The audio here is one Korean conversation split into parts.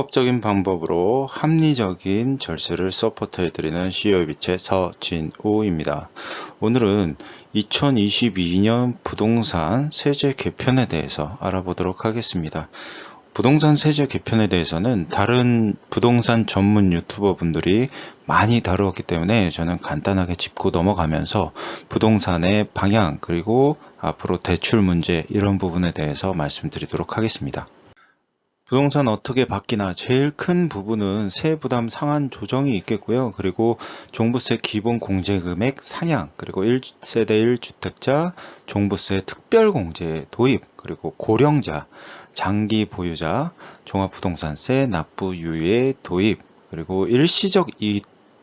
합법적인 방법으로 합리적인 절세를 서포트해드리는 CEO 빛의 서진우입니다. 오늘은 2022년 부동산 세제 개편에 대해서 알아보도록 하겠습니다. 부동산 세제 개편에 대해서는 다른 부동산 전문 유튜버 분들이 많이 다루었기 때문에 저는 간단하게 짚고 넘어가면서 부동산의 방향 그리고 앞으로 대출 문제 이런 부분에 대해서 말씀드리도록 하겠습니다. 부동산 어떻게 바뀌나 제일 큰 부분은 세부담 상한 조정이 있겠고요. 그리고 종부세 기본 공제 금액 상향, 그리고 1세대 1주택자 종부세 특별 공제 도입, 그리고 고령자, 장기 보유자 종합부동산세 납부 유예 도입, 그리고 일시적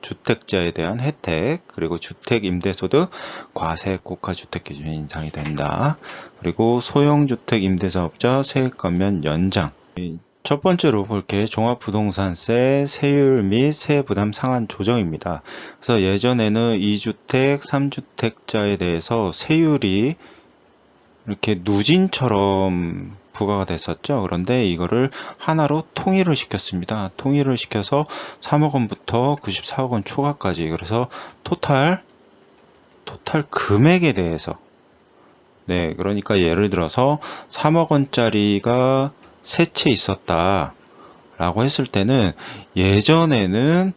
주택자에 대한 혜택, 그리고 주택 임대소득 과세 고가주택 기준 인상이 된다. 그리고 소형주택 임대사업자 세액 감면 연장. 첫 번째로 볼 게 종합부동산세 세율 및 세부담 상한 조정입니다. 그래서 예전에는 2주택, 3주택자에 대해서 세율이 이렇게 누진처럼 부과가 됐었죠. 그런데 이거를 하나로 통일을 시켰습니다. 통일을 시켜서 3억 원부터 94억 원 초과까지. 그래서 토탈 금액에 대해서 그러니까 예를 들어서 3억 원짜리가 세 채 있었다 라고 했을 때는 예전에는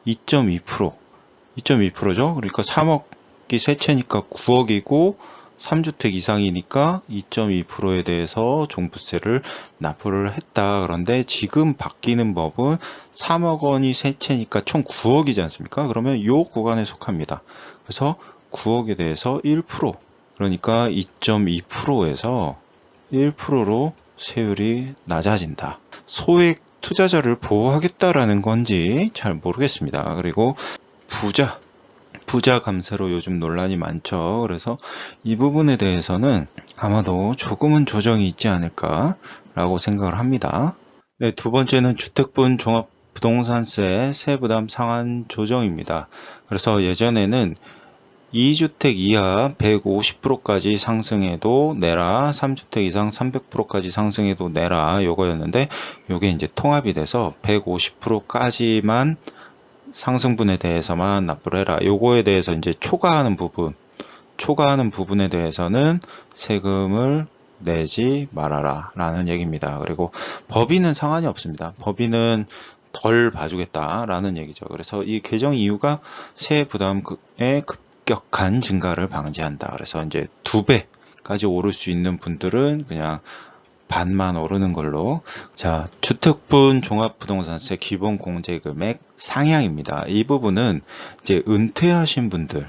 2.2%죠. 그러니까 3억이 세 채니까 9억이고 3주택 이상이니까 2.2%에 대해서 종부세를 납부를 했다. 그런데 지금 바뀌는 법은 3억 원이 세 채니까 총 9억이지 않습니까? 그러면 이 구간에 속합니다. 그래서 9억에 대해서 1%, 그러니까 2.2%에서 1%로 세율이 낮아진다. 소액 투자자를 보호하겠다라는 건지 잘 모르겠습니다. 그리고 부자 감세로 요즘 논란이 많죠. 그래서 이 부분에 대해서는 아마도 조금은 조정이 있지 않을까라고 생각을 합니다. 두 번째는 주택분 종합부동산세 세부담 상한 조정입니다. 그래서 예전에는 2주택 이하 150%까지 상승해도 내라, 3주택 이상 300%까지 상승해도 내라, 요거였는데 요게 이제 통합이 돼서 150%까지만 상승분에 대해서만 납부를 해라. 요거에 대해서 이제 초과하는 부분에 대해서는 세금을 내지 말아라 라는 얘기입니다. 그리고 법인은 상관이 없습니다. 법인은 덜 봐주겠다라는 얘기죠. 그래서 이 개정 이유가 세부담의 급격한 증가를 방지한다. 그래서 이제 2배까지 오를 수 있는 분들은 그냥 반만 오르는 걸로. 자, 주택분 종합부동산세 기본 공제금액 상향입니다. 이 부분은 이제 은퇴하신 분들,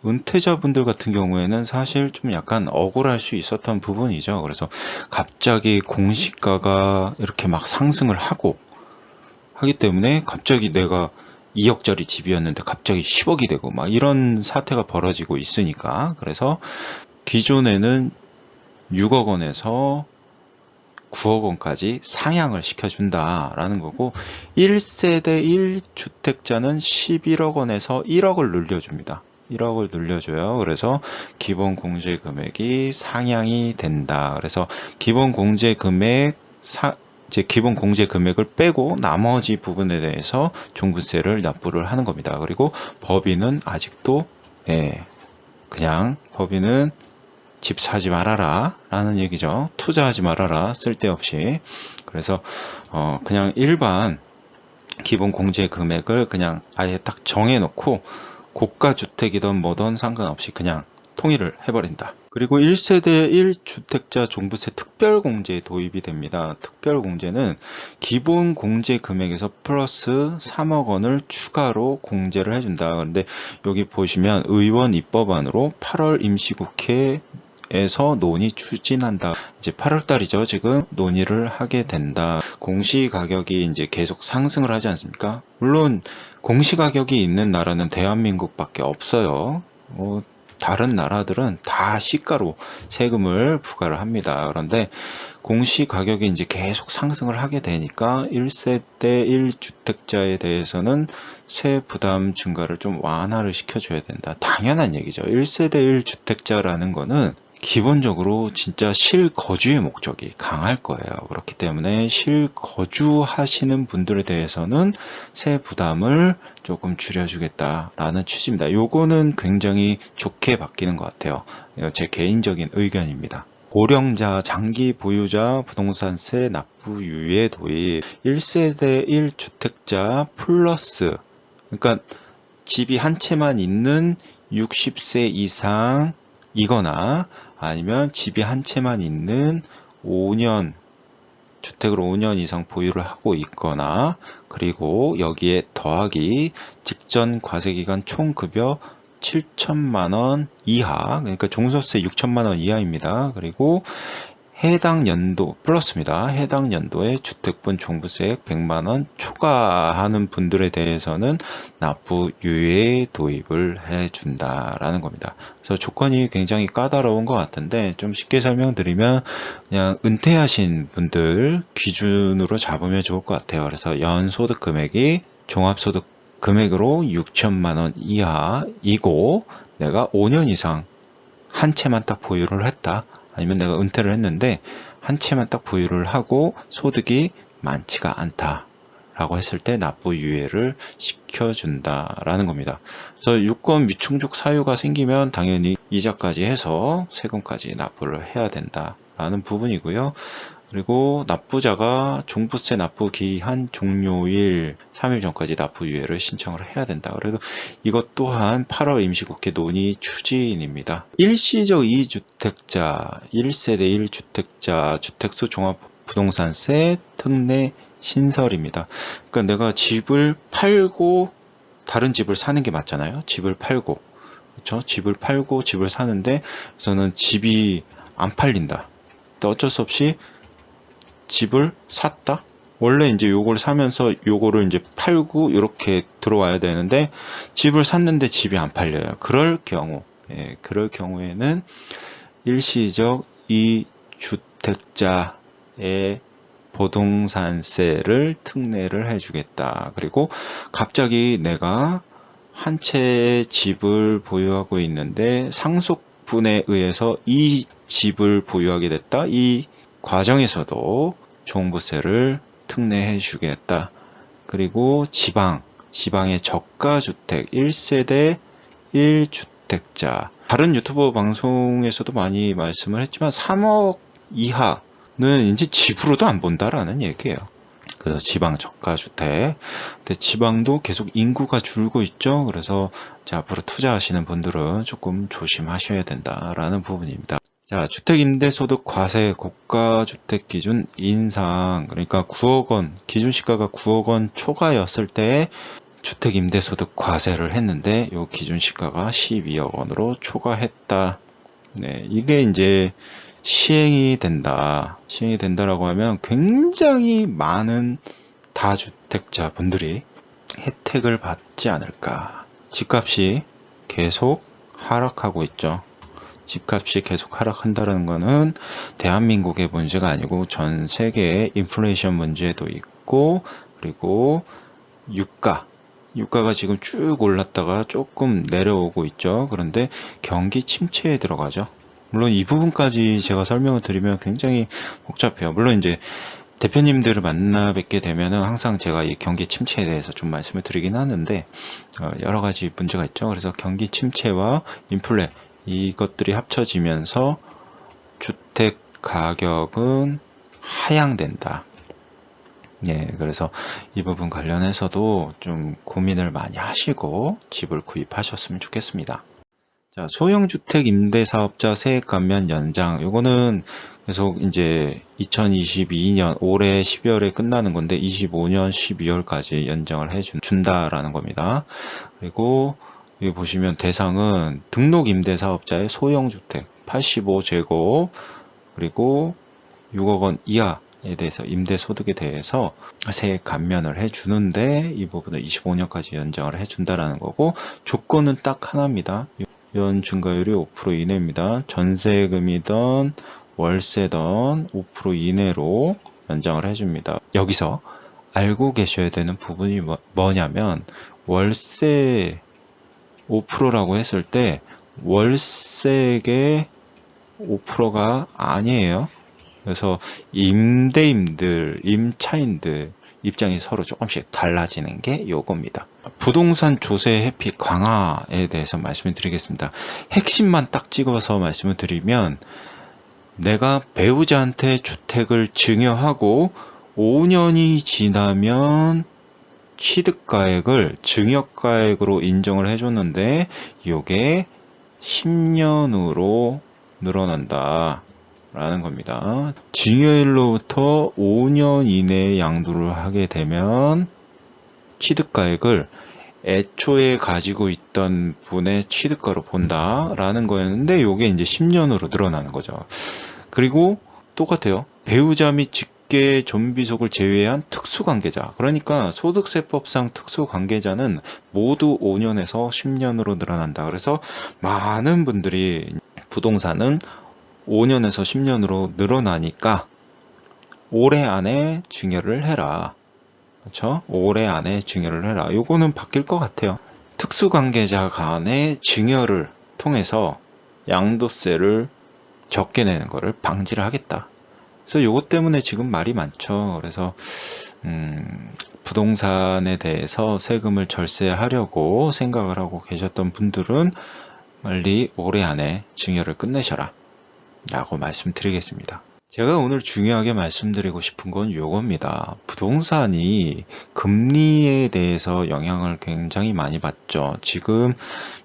은퇴자분들 같은 경우에는 사실 좀 약간 억울할 수 있었던 부분이죠. 그래서 갑자기 공시가가 이렇게 막 상승을 하기 때문에 갑자기 내가 2억짜리 집이었는데 갑자기 10억이 되고 막 이런 사태가 벌어지고 있으니까. 그래서 기존에는 6억 원에서 9억 원까지 상향을 시켜준다라는 거고, 1세대 1주택자는 11억 원에서 1억을 늘려줍니다. 1억을 늘려줘요. 그래서 기본 공제 금액이 상향이 된다. 그래서 기본 공제 금액을 빼고 나머지 부분에 대해서 종부세를 납부를 하는 겁니다. 그리고 법인은 아직도 그냥 법인은 집 사지 말아라 라는 얘기죠. 투자하지 말아라, 쓸데없이. 그래서 그냥 일반 기본 공제 금액을 그냥 아예 딱 정해놓고 고가 주택이든 뭐든 상관없이 그냥 통일을 해버린다. 그리고 1세대 1주택자 종부세 특별공제 도입이 됩니다. 특별공제는 기본 공제 금액에서 플러스 3억 원을 추가로 공제를 해준다. 그런데 여기 보시면 의원 입법안으로 8월 임시국회에서 논의 추진한다. 이제 8월 달이죠. 지금 논의를 하게 된다. 공시가격이 이제 계속 상승을 하지 않습니까? 물론 공시가격이 있는 나라는 대한민국밖에 없어요. 다른 나라들은 다 시가로 세금을 부과를 합니다. 그런데 공시가격이 이제 계속 상승을 하게 되니까 1세대 1주택자에 대해서는 세부담 증가를 좀 완화를 시켜줘야 된다. 당연한 얘기죠. 1세대 1주택자라는 거는 기본적으로 진짜 실거주의 목적이 강할 거예요. 그렇기 때문에 실거주하시는 분들에 대해서는 세액 부담을 조금 줄여주겠다라는 취지입니다. 요거는 굉장히 좋게 바뀌는 것 같아요. 제 개인적인 의견입니다. 고령자, 장기 보유자 부동산세 납부 유예 도입, 1세대 1주택자 플러스, 그러니까 집이 한 채만 있는 60세 이상이거나 아니면 집이 한 채만 있는 5년, 주택으로 5년 이상 보유를 하고 있거나, 그리고 여기에 더하기 직전 과세기간 총급여 7천만 원 이하, 그러니까 종소세 6천만 원 이하입니다. 그리고 해당 연도 플러스입니다. 해당 연도에 주택분 종부세액 100만 원 초과하는 분들에 대해서는 납부 유예 도입을 해준다라는 겁니다. 그래서 조건이 굉장히 까다로운 것 같은데 좀 쉽게 설명드리면 그냥 은퇴하신 분들 기준으로 잡으면 좋을 것 같아요. 그래서 연소득 금액이 종합소득 금액으로 6천만 원 이하이고 내가 5년 이상 한 채만 딱 보유를 했다. 아니면 내가 은퇴를 했는데 한 채만 딱 보유를 하고 소득이 많지가 않다 라고 했을 때 납부 유예를 시켜준다라는 겁니다. 그래서 유권 미충족 사유가 생기면 당연히 이자까지 해서 세금까지 납부를 해야 된다라는 부분이고요. 그리고 납부자가 종부세 납부 기한 종료일 3일 전까지 납부 유예를 신청을 해야 된다. 그래도 이것 또한 8월 임시국회 논의 추진입니다. 일시적 2주택자, 1세대 1주택자 주택수 종합부동산세 특례 신설입니다. 그러니까 내가 집을 팔고 다른 집을 사는 게 맞잖아요. 집을 팔고, 그렇죠? 집을 팔고 집을 사는데 저는 집이 안 팔린다. 어쩔 수 없이 집을 샀다? 원래 이제 요걸 사면서 요거를 이제 팔고 이렇게 들어와야 되는데 집을 샀는데 집이 안 팔려요. 그럴 경우에는 일시적 2주택자의 부동산세를 특례를 해주겠다. 그리고 갑자기 내가 한 채의 집을 보유하고 있는데 상속분에 의해서 이 집을 보유하게 됐다. 이 과정에서도 종부세를 특례해 주겠다. 그리고 지방의 저가주택 1세대 1주택자 다른 유튜버 방송에서도 많이 말씀을 했지만 3억 이하는 이제 집으로도 안 본다라는 얘기예요. 그래서 지방 저가주택. 근데 지방도 계속 인구가 줄고 있죠. 그래서 앞으로 투자하시는 분들은 조금 조심하셔야 된다라는 부분입니다. 자, 주택임대소득 과세 고가주택 기준 인상, 그러니까 9억 원, 기준 시가가 9억 원 초과였을 때 주택임대소득 과세를 했는데 요 기준 시가가 12억 원으로 초과했다. 네, 이게 이제 시행이 된다라고 하면 굉장히 많은 다주택자 분들이 혜택을 받지 않을까. 집값이 계속 하락하고 있죠. 집값이 계속 하락한다는 것은 대한민국의 문제가 아니고 전 세계의 인플레이션 문제도 있고, 그리고 유가가 지금 쭉 올랐다가 조금 내려오고 있죠. 그런데 경기 침체에 들어가죠. 물론 이 부분까지 제가 설명을 드리면 굉장히 복잡해요. 물론 이제 대표님들을 만나 뵙게 되면은 항상 제가 이 경기 침체에 대해서 좀 말씀을 드리긴 하는데 여러 가지 문제가 있죠. 그래서 경기 침체와 인플레 이것들이 합쳐지면서 주택 가격은 하향된다. 예, 그래서 이 부분 관련해서도 좀 고민을 많이 하시고 집을 구입하셨으면 좋겠습니다. 자, 소형주택 임대사업자 세액 감면 연장. 요거는 계속 이제 2022년 올해 12월에 끝나는 건데 25년 12월까지 연장을 해준다라는 겁니다. 그리고 여기 보시면 대상은 등록 임대사업자의 소형주택 85제곱 그리고 6억 원 이하에 대해서 임대소득에 대해서 세액 감면을 해주는데 이 부분을 25년까지 연장을 해준다라는 거고 조건은 딱 하나입니다. 연 증가율이 5% 이내입니다. 전세금이든 월세든 5% 이내로 연장을 해줍니다. 여기서 알고 계셔야 되는 부분이 뭐냐면 월세 5%라고 했을 때 월세액의 5%가 아니에요. 그래서 임대인들, 임차인들 입장이 서로 조금씩 달라지는 게 요겁니다. 부동산 조세 회피 강화에 대해서 말씀을 드리겠습니다. 핵심만 딱 찍어서 말씀을 드리면, 내가 배우자한테 주택을 증여하고 5년이 지나면 취득가액을 증여가액으로 인정을 해줬는데 이게 10년으로 늘어난다 라는 겁니다. 증여일로부터 5년 이내에 양도를 하게 되면 취득가액을 애초에 가지고 있던 분의 취득가로 본다 라는 거였는데 이게 이제 10년으로 늘어나는 거죠. 그리고 똑같아요. 배우자 및 직계 존비속을 제외한 특수관계자, 그러니까 소득세법상 특수관계자는 모두 5년에서 10년으로 늘어난다. 그래서 많은 분들이 부동산은 5년에서 10년으로 늘어나니까 올해 안에 증여를 해라. 그렇죠? 올해 안에 증여를 해라. 요거는 바뀔 것 같아요. 특수관계자 간의 증여를 통해서 양도세를 적게 내는 거를 방지를 하겠다. 그래서 요것 때문에 지금 말이 많죠. 그래서 부동산에 대해서 세금을 절세하려고 생각을 하고 계셨던 분들은 빨리 올해 안에 증여를 끝내셔라 라고 말씀드리겠습니다. 제가 오늘 중요하게 말씀드리고 싶은 건 요겁니다. 부동산이 금리에 대해서 영향을 굉장히 많이 받죠. 지금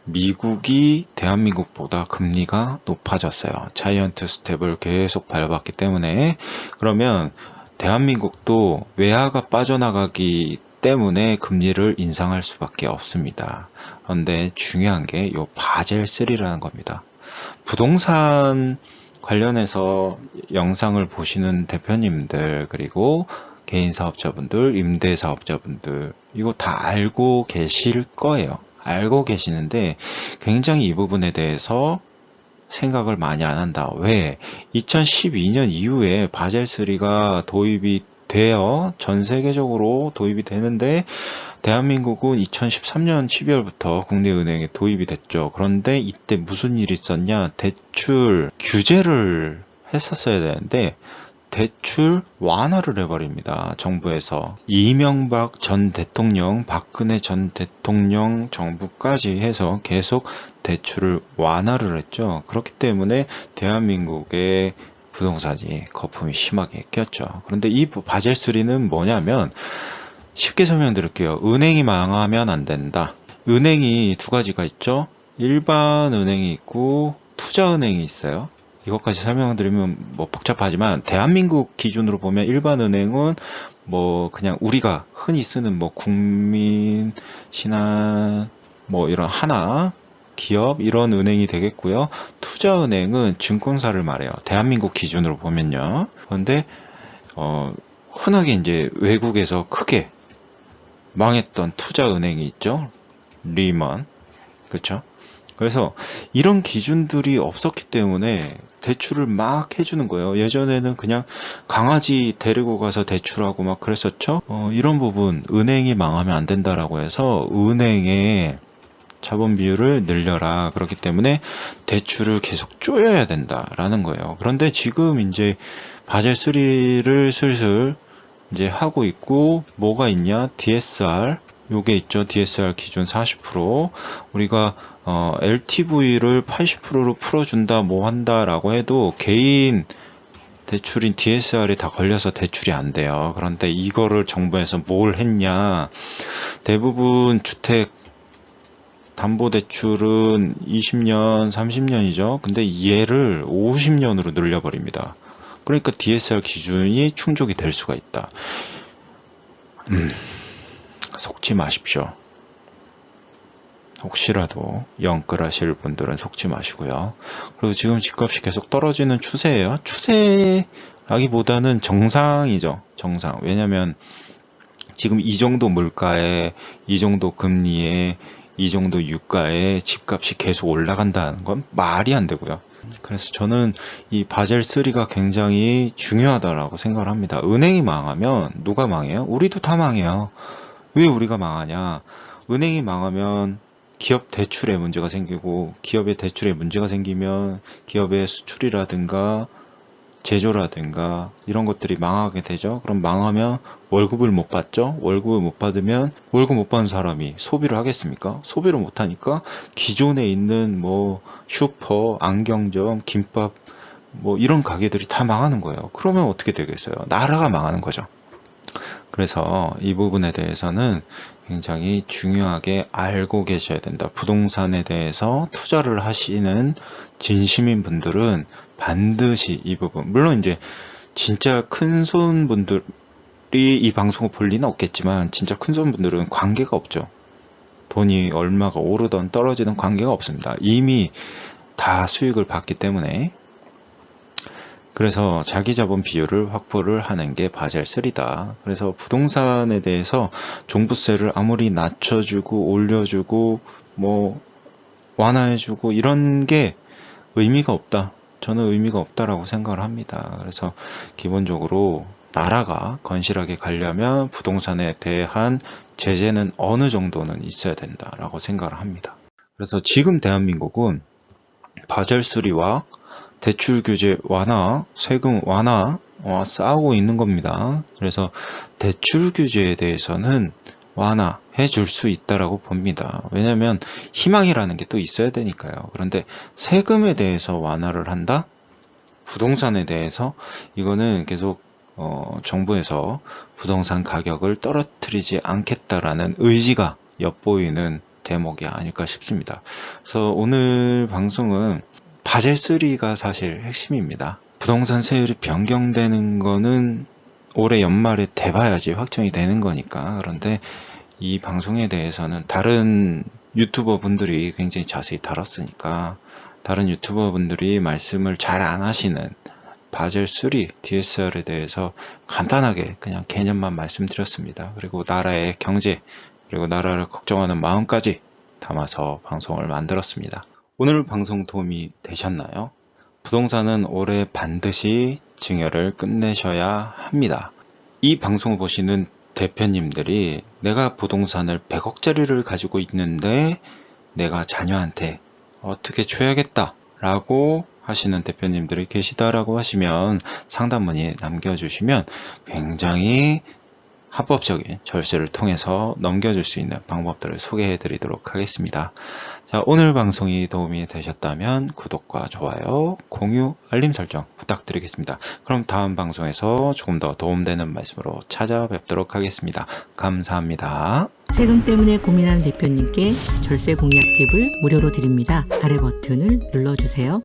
미국이 대한민국보다 금리가 높아졌어요. 자이언트 스텝을 계속 밟았기 때문에. 그러면 대한민국도 외화가 빠져나가기 때문에 금리를 인상할 수밖에 없습니다. 그런데 중요한 게 요 바젤 3라는 겁니다. 부동산 관련해서 영상을 보시는 대표님들, 그리고 개인 사업자분들, 임대 사업자분들, 이거 다 알고 계실 거예요. 알고 계시는데 굉장히 이 부분에 대해서 생각을 많이 안 한다. 왜? 2012년 이후에 바젤3가 도입이 되어 전 세계적으로 도입이 되는데 대한민국은 2013년 12월부터 국내은행에 도입이 됐죠. 그런데 이때 무슨 일이 있었냐? 대출 규제를 했었어야 되는데 대출 완화를 해버립니다. 정부에서. 이명박 전 대통령, 박근혜 전 대통령 정부까지 해서 계속 대출을 완화를 했죠. 그렇기 때문에 대한민국의 부동산이 거품이 심하게 꼈죠. 그런데 이 바젤3는 뭐냐면 쉽게 설명드릴게요. 은행이 망하면 안 된다. 은행이 두 가지가 있죠. 일반 은행이 있고 투자은행이 있어요. 이것까지 설명드리면 뭐 복잡하지만 대한민국 기준으로 보면 일반 은행은 뭐 그냥 우리가 흔히 쓰는 뭐 국민, 신한, 뭐 이런 하나, 기업 이런 은행이 되겠고요. 투자은행은 증권사를 말해요. 대한민국 기준으로 보면요. 그런데 흔하게 이제 외국에서 크게 망했던 투자은행이 있죠. 리먼. 그렇죠? 그래서 이런 기준들이 없었기 때문에 대출을 막 해주는 거예요. 예전에는 그냥 강아지 데리고 가서 대출하고 막 그랬었죠. 이런 부분 은행이 망하면 안 된다라고 해서 은행의 자본 비율을 늘려라. 그렇기 때문에 대출을 계속 쪼여야 된다라는 거예요. 그런데 지금 이제 바젤 3를 슬슬 이제 하고 있고, 뭐가 있냐? DSR. 요게 있죠. DSR 기준 40%. 우리가 LTV를 80%로 풀어준다, 뭐 한다라고 해도 개인 대출인 DSR이 다 걸려서 대출이 안 돼요. 그런데 이거를 정부에서 뭘 했냐? 대부분 주택 담보대출은 20년, 30년이죠. 근데 얘를 50년으로 늘려버립니다. 그러니까 DSR 기준이 충족이 될 수가 있다. 속지 마십시오. 혹시라도 영끌하실 분들은 속지 마시고요. 그리고 지금 집값이 계속 떨어지는 추세예요. 추세라기보다는 정상이죠. 정상. 왜냐면 지금 이 정도 물가에, 이 정도 금리에, 이 정도 유가에 집값이 계속 올라간다는 건 말이 안 되고요. 그래서 저는 이 바젤 3가 굉장히 중요하다라고 생각을 합니다. 은행이 망하면 누가 망해요? 우리도 다 망해요. 왜 우리가 망하냐? 은행이 망하면 기업 대출에 문제가 생기고, 기업의 대출에 문제가 생기면 기업의 수출이라든가 제조라든가 이런 것들이 망하게 되죠. 그럼 망하면 월급을 못 받죠. 월급을 못 받으면 월급 못 받는 사람이 소비를 하겠습니까? 소비를 못 하니까 기존에 있는 뭐 슈퍼, 안경점, 김밥 뭐 이런 가게들이 다 망하는 거예요. 그러면 어떻게 되겠어요? 나라가 망하는 거죠. 그래서 이 부분에 대해서는 굉장히 중요하게 알고 계셔야 된다. 부동산에 대해서 투자를 하시는 진심인 분들은 반드시 이 부분, 물론 이제 진짜 큰 손 분들이 이 방송을 볼 리는 없겠지만, 진짜 큰 손 분들은 관계가 없죠. 돈이 얼마가 오르던 떨어지는 관계가 없습니다. 이미 다 수익을 받기 때문에. 그래서 자기 자본 비율을 확보를 하는 게 바젤 3다. 그래서 부동산에 대해서 종부세를 아무리 낮춰주고 올려주고 뭐 완화해주고 이런 게 의미가 없다. 저는 의미가 없다라고 생각을 합니다. 그래서 기본적으로 나라가 건실하게 가려면 부동산에 대한 제재는 어느 정도는 있어야 된다라고 생각을 합니다. 그래서 지금 대한민국은 바젤 3와 대출 규제 완화, 세금 완화 싸우고 있는 겁니다. 그래서 대출 규제에 대해서는 완화해 줄 수 있다라고 봅니다. 왜냐하면 희망이라는 게 또 있어야 되니까요. 그런데 세금에 대해서 완화를 한다? 부동산에 대해서 이거는 계속 정부에서 부동산 가격을 떨어뜨리지 않겠다라는 의지가 엿보이는 대목이 아닐까 싶습니다. 그래서 오늘 방송은 바젤 3가 사실 핵심입니다. 부동산 세율이 변경되는 거는 올해 연말에 돼봐야지 확정이 되는 거니까. 그런데 이 방송에 대해서는 다른 유튜버 분들이 굉장히 자세히 다뤘으니까, 다른 유튜버 분들이 말씀을 잘 안 하시는 바젤 3 DSR에 대해서 간단하게 그냥 개념만 말씀드렸습니다. 그리고 나라의 경제, 그리고 나라를 걱정하는 마음까지 담아서 방송을 만들었습니다. 오늘 방송 도움이 되셨나요? 부동산은 올해 반드시 증여를 끝내셔야 합니다. 이 방송을 보시는 대표님들이 내가 부동산을 100억짜리를 가지고 있는데 내가 자녀한테 어떻게 줘야겠다 라고 하시는 대표님들이 계시다라고 하시면 상담 문의 남겨주시면 굉장히 합법적인 절차를 통해서 넘겨줄 수 있는 방법들을 소개해 드리도록 하겠습니다. 자, 오늘 방송이 도움이 되셨다면 구독과 좋아요, 공유, 알림 설정 부탁드리겠습니다. 그럼 다음 방송에서 조금 더 도움되는 말씀으로 찾아뵙도록 하겠습니다. 감사합니다. 세금 때문에 고민하는 대표님께 절세 공략집을 무료로 드립니다. 아래 버튼을 눌러주세요.